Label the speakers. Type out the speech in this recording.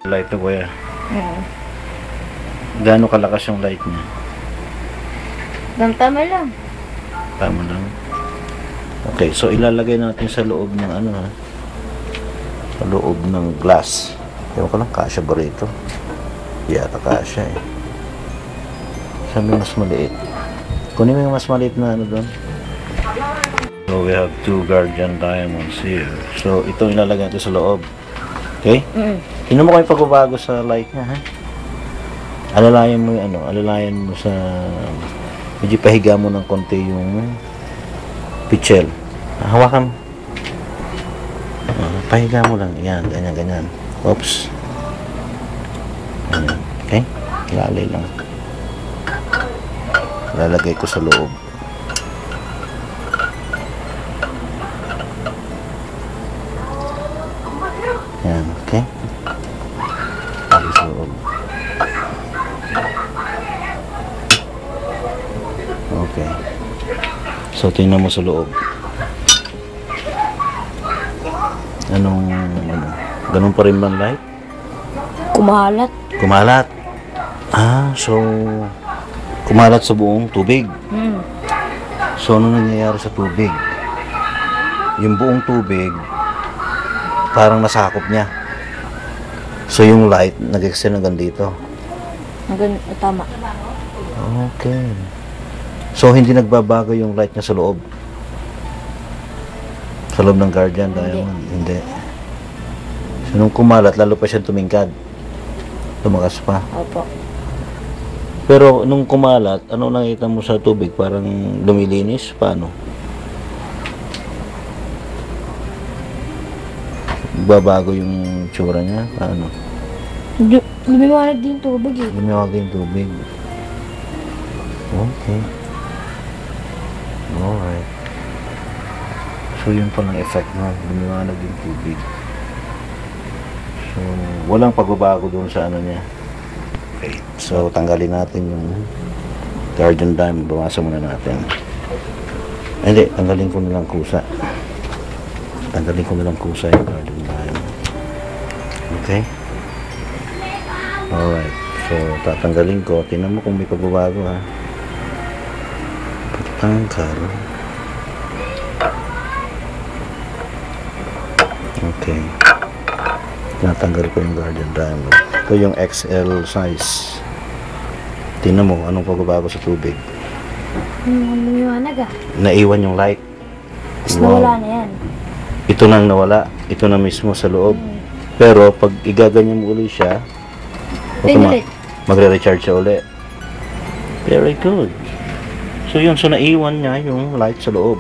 Speaker 1: Light to kuya.
Speaker 2: Hmm.
Speaker 1: Gaano kalakas yung light niya?
Speaker 2: Tama lang.
Speaker 1: Tama lang. Okay, so ilalagay natin sa loob ng ano ha? Sa loob ng glass. Ewan ko lang, kasya ba rito? Yata kasya eh. Sabi mas maliit. Kunin mo yung mas maliit na ano doon. So we have 2 Guardian diamonds here. So ito ilalagay natin sa loob. Okay? Tingnan mo ko yung pagbabago sa light niya ha? Alalayan mo yung ano, alalayan mo sa medyo pahiga mo ng konti yung pichel. Hawakan mo. Pahiga mo lang. Yan, ganyan, ganyan. Oops. Ayan. Okay? Lalay lang. Lalagay ko sa loob. Yan, okay? Lalagay sa loob. Okay. So, tingnan mo sa loob. Anong, ano? Ganun pa rin ba ang light?
Speaker 2: Kumalat.
Speaker 1: Kumalat. Ah, so, kumalat sa buong tubig. So, ano nangyayari sa tubig? Yung buong tubig, parang nasakop niya. So, yung light, nag-extend hanggang dito.
Speaker 2: Tama.
Speaker 1: Okay. So, hindi nagbabago yung light niya sa loob? Sa loob ng Guardian Diamond? Hindi. So, nung kumalat, lalo pa siyang tumingkad. Tumakas pa.
Speaker 2: Opo.
Speaker 1: Pero, nung kumalat, ano nakita mo sa tubig? Parang lumilinis? Paano? Babago yung tsura niya? Paano?
Speaker 2: Lumiwanag din tubig eh.
Speaker 1: Lumiwag yung tubig. Okay. Alright. So, yun palang effect na. Lumiwanag yung tubig. So, walang pagbabago doon sa ano niya. Okay. So, tanggalin natin yung Guardian Diamond. Bawasan muna natin. Hindi, tanggalin ko na lang kusa. Tanggalin ko na lang kusa yung Guardian Diamond. Okay? Alright. So, tatanggalin ko. Tingnan mo kung may pagbabago ha. Patanggal. Okay. Tinatanggal ko yung Guardian Diamond. Ito yung XL size. Tingnan mo anong pagbabago sa tubig.
Speaker 2: Lumiwanag ah.
Speaker 1: Naiwan yung light.
Speaker 2: Tapos nawala na yan.
Speaker 1: Ito nang nawala. Ito na mismo sa loob. Pero pag igaganyan mo ulit siya, magre-recharge siya ulit. Very good. So yun, so naiwan niya yung light sa loob.